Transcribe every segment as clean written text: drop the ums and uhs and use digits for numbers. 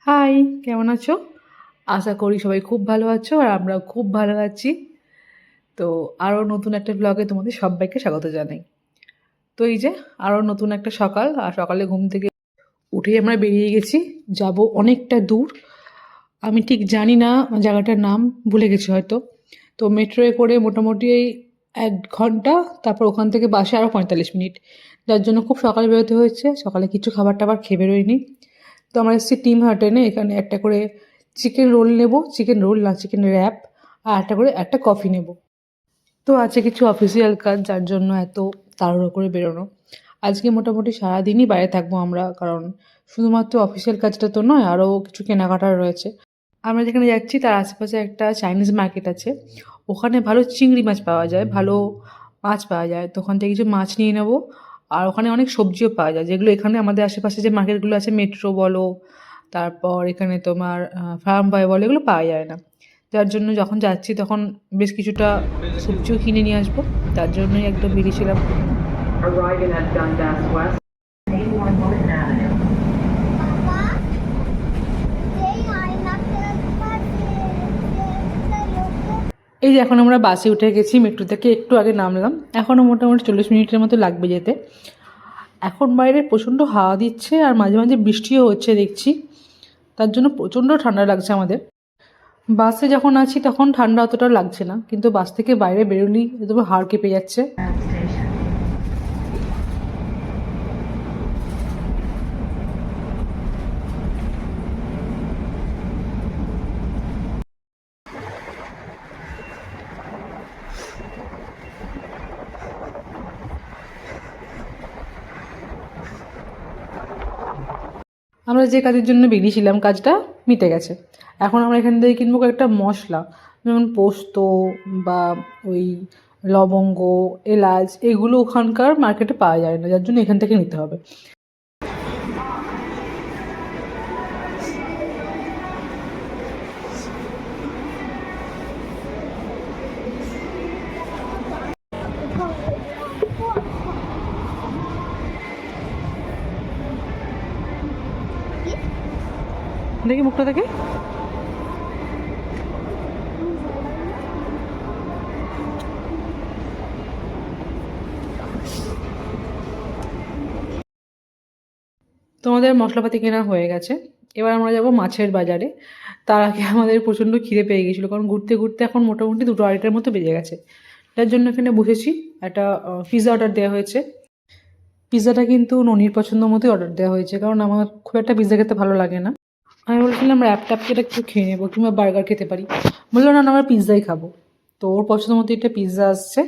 High, কেমন আছো? আশা করি সবাই খুব ভালো আছো আর আমরাও খুব ভালো আছি। তো আরও নতুন একটা ব্লগে তোমাদের সবাইকে স্বাগত জানাই। তো এই যে আরও নতুন একটা সকাল, আর সকালে ঘুম থেকে উঠেই আমরা বেরিয়ে গেছি, যাব অনেকটা দূর। আমি ঠিক জানি না জায়গাটার নাম, ভুলে গেছি হয়তো। তো মেট্রোয় করে মোটামুটি এই ১ ঘন্টা, তারপর ওখান থেকে বাসে আরও ৪৫ মিনিট। যার জন্য খুব সকালে বেরোতে হয়েছে, সকালে কিছু খাবার-টাবার খেয়ে বেরোইনি। তো আমরা এসেছি টিম হার্টেনে, এখানে একটা করে চিকেন রোল নেব, চিকেন রোল না চিকেন র্যাপ, আর একটা করে একটা কফি নেব। তো আছে কিছু অফিসিয়াল কাজ, যার জন্য এত তাড়াহুড়ো করে বেরোনো। আজকে মোটামুটি সারাদিনই বাইরে থাকবো আমরা, কারণ শুধুমাত্র অফিসিয়াল কাজটা তো নয়, আরও কিছু কেনাকাটার রয়েছে। আমরা যেখানে যাচ্ছি তার আশেপাশে একটা চাইনিজ মার্কেট আছে, ওখানে ভালো চিংড়ি মাছ পাওয়া যায়, ভালো মাছ পাওয়া যায়। তো ওখান থেকে কিছু মাছ নিয়ে নেবো। আর ওখানে অনেক সবজিও পাওয়া যায়, যেগুলো এখানে আমাদের আশেপাশে যে মার্কেটগুলো আছে, মেট্রো বলো, তারপর এখানে তোমার ফার্ম বয় বলো, এগুলো পাওয়া যায় না। যার জন্য যখন যাচ্ছি তখন বেশ কিছুটা সবজিও কিনে নিয়ে আসবো, তার জন্যই একদম বেরিয়েছিলাম। Arriving at Dundas West, 81 Morton Avenue. এই যে এখন আমরা বাসে উঠে গেছি, মেট্রো থেকে একটু আগে নামলাম। এখনও মোটামুটি ৪০ মিনিটের মতো লাগবে যেতে। এখন বাইরে প্রচণ্ড হাওয়া দিচ্ছে আর মাঝে মাঝে বৃষ্টিও হচ্ছে দেখছি, তার জন্য প্রচণ্ড ঠান্ডা লাগছে আমাদের। বাসে যখন আছি তখন ঠান্ডা অতটা লাগছে না, কিন্তু বাস থেকে বাইরে বেরোলেই একদম হাড় কেঁপে যাচ্ছে। আমরা যে কাজের জন্য বেরিয়েছিলাম কাজটা মিটে গেছে। এখন আমরা এখান থেকে কিনবো কয়েকটা মশলা, যেমন পোস্ত বা ওই লবঙ্গ, এলাচ, এগুলো ওখানকার মার্কেটে পাওয়া যায় না, যার জন্য এখান থেকে নিতে হবে। দেখি মুখটা দেখে। তোমাদের মশলাপাতি কেনা হয়ে গেছে, এবার আমরা যাব মাছের বাজারে। তার আগে আমাদের প্রচণ্ড খিদে পেয়ে গেছিলো, কারণ ঘুরতে ঘুরতে এখন মোটামুটি 2টো-2:30টার মতো বেজে গেছে। তার জন্য এখানে বসেছি, একটা পিৎজা অর্ডার দেওয়া হয়েছে। পিৎজাটা কিন্তু ননির পছন্দ মতোই অর্ডার দেওয়া হয়েছে, কারণ আমার খুব একটা পিৎজা খেতে ভালো লাগে না। আমি বলছিলাম র্যাপ ট্যাপ এটা একটু খেয়ে নেবো, কিংবা বার্গার খেতে পারি। বললো না না, আমরা পিৎজাই খাবো। তো ওর পছন্দ মতো একটা পিৎজা আসছে।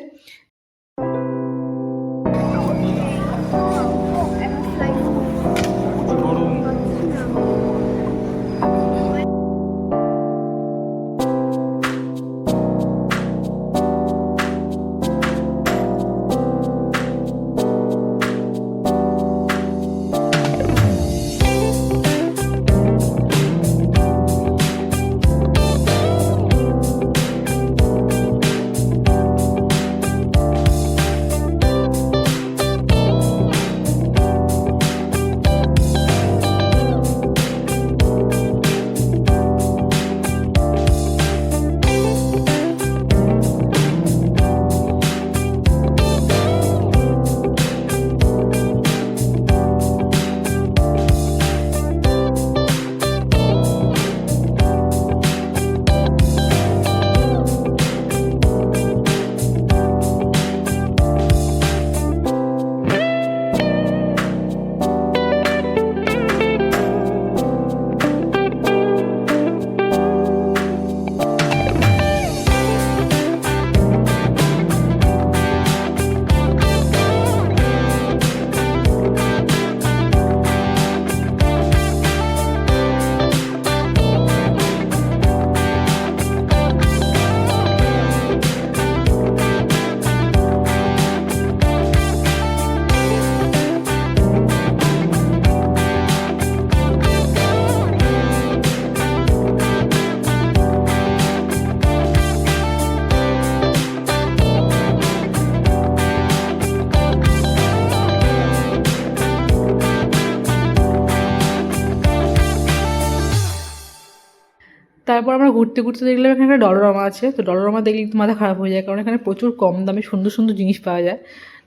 তারপর আমরা ঘুরতে ঘুরতে দেখলাম এখানে একটা ডলোরামা আছে। তো ডলোরামা দেখলে একটু মাথা খারাপ হয়ে যায়, কারণ এখানে প্রচুর কম দামে সুন্দর সুন্দর জিনিস পাওয়া যায়।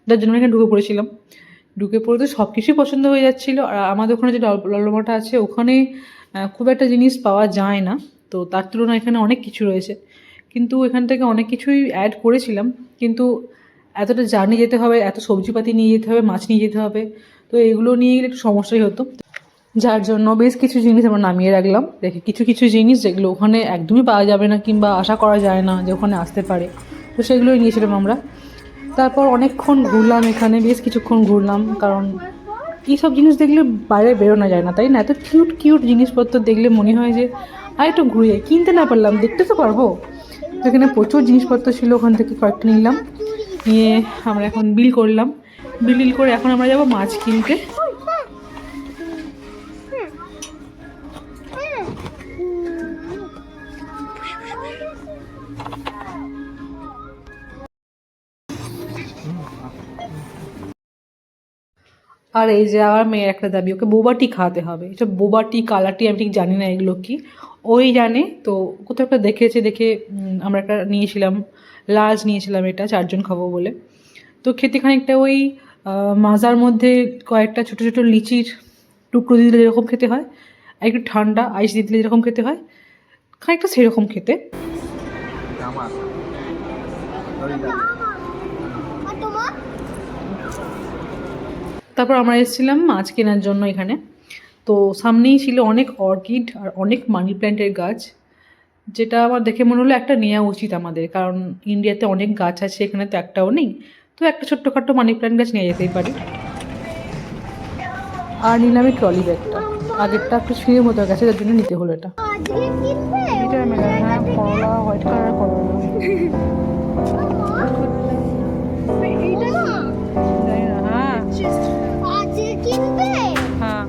যার জন্য এখানে ঢুকে পড়েছিলাম। ঢুকে পড়ে তো সব কিছুই পছন্দ হয়ে যাচ্ছিলো। আর আমাদের ওখানে যে ডলোরামাটা আছে ওখানে খুব একটা জিনিস পাওয়া যায় না। তো তার তুলনায় এখানে অনেক কিছু রয়েছে। কিন্তু এখান থেকে অনেক কিছুই অ্যাড করেছিলাম, কিন্তু এতটা জার্নি যেতে হবে, এত সবজিপাতি নিয়ে যেতে হবে, মাছ নিয়ে যেতে হবে, তো এগুলো নিয়ে গেলে একটু সমস্যাই হতো। যার জন্য বেশ কিছু জিনিস আমরা নামিয়ে রাখলাম, রেখে কিছু কিছু জিনিস যেগুলো ওখানে একদমই পাওয়া যাবে না কিংবা আশা করা যায় না যে ওখানে আসতে পারে, তো সেগুলোই নিয়েছিলাম আমরা। তারপর অনেকক্ষণ ঘুরলাম এখানে, বেশ কিছুক্ষণ ঘুরলাম, কারণ এইসব জিনিস দেখলে বাইরে বেরোনো যায় না, তাই না? এত কিউট কিউট জিনিসপত্র দেখলে মনে হয় যে আর একটু ঘুরে, কিনতে না পারলাম দেখতে তো পারবো। তো এখানে প্রচুর জিনিসপত্র ছিল, ওখান থেকে কয়েকটা নিলাম, নিয়ে আমরা এখন বিল করলাম। বিল করে এখন আমরা যাবো মাছ কিনতে। আর এই যে আমার মেয়ের একটা দাবি, ওকে বোবা টি খাওয়াতে হবে। এটা বোবা টি, কালা টি, আমি ঠিক জানি না এগুলো কি, ওই জানে। তো কোথাও একটা দেখেছে, দেখে আমরা একটা নিয়েছিলাম, লার্জ নিয়েছিলাম, এটা 4 জন খাবো বলে। তো খেতে খানিকটা ওই মাজার মধ্যে কয়েকটা ছোটো ছোটো লিচির টুকরো দিয়ে দিলে যেরকম খেতে হয়, আর একটু ঠান্ডা আইস দিয়ে দিলে যেরকম খেতে হয়, খানিকটা সেরকম খেতে। তারপর আমরা এসেছিলাম মাছ কেনার জন্য এখানে। তো সামনেই ছিল অনেক অর্কিড আর অনেক মানি প্ল্যান্টের গাছ, যেটা আমার দেখে মনে হলো একটা নেওয়া উচিত আমাদের, কারণ ইন্ডিয়াতে অনেক গাছ আছে, এখানে তো একটাও নেই। তো একটা ছোট্টখাট্টো মানি প্ল্যান্ট গাছ নিয়ে যেতেই পারি। আর নিলাম এই ট্রলি ব্যাগটা, আগেরটা একটু ছিঁড়ে মতো গেছে, যার জন্য নিতে হলো এটা। এটা মেলা, হ্যাঁ, করলা, হোয়াইট কালার করলা। জানি না, হ্যাঁ হ্যাঁ।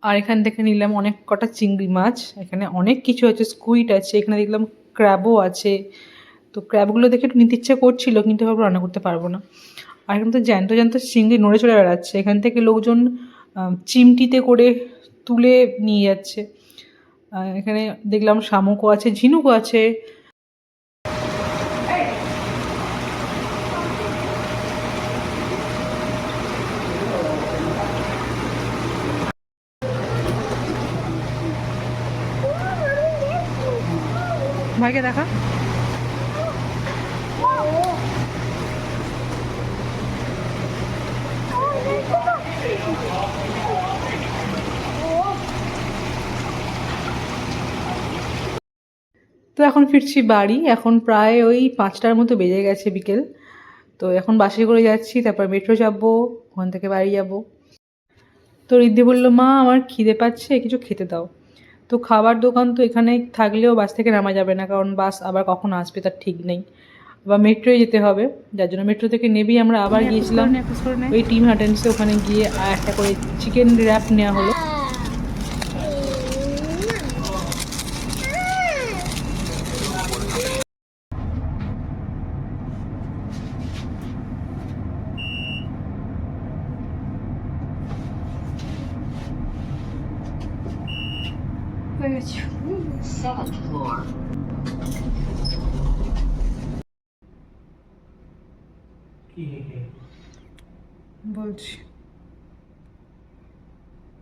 আর এখান থেকে নিলাম অনেক কটা চিংড়ি মাছ। এখানে অনেক কিছু আছে, স্কুইড আছে, এখানে দেখলাম ক্র্যাবও আছে। তো ক্র্যাবগুলো দেখে একটু নিতে ইচ্ছা করছিল, কিন্তু এভাবে রান্না করতে পারবো না। আর এখানে তো জ্যান্ত জ্যান্ত চিংড়ি নড়ে চড়ে বেড়াচ্ছে, এখান থেকে লোকজন চিমটিতে করে তুলে নিয়ে যাচ্ছে। এখানে দেখলাম শামুকও আছে, ঝিনুকও আছে। ভাইকে দেখা। তো এখন ফিরছি বাড়ি, এখন প্রায় ওই 5টার মতো বেজে গেছে বিকেল। তো এখন বাসে করে যাচ্ছি, তারপর মেট্রো যাবো, ওখান থেকে বাড়ি যাব। তো রিদ্ধি বললো, মা আমার খিদে পাচ্ছে, কিছু খেতে দাও। তো খাবার দোকান তো এখানে থাকলেও বাস থেকে নামা যাবে না, কারণ বাস আবার কখন আসবে তার ঠিক নেই, আবার মেট্রোয় যেতে হবে। যার জন্য মেট্রো থেকে নেবেই আমরা আবার গিয়েছিলাম ওই টিম হার্টেন্সে, ওখানে গিয়ে আর একটা করে চিকেন র্যাপ নেওয়া হলো। Seventh floor. বলছি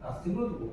আসতে বলবো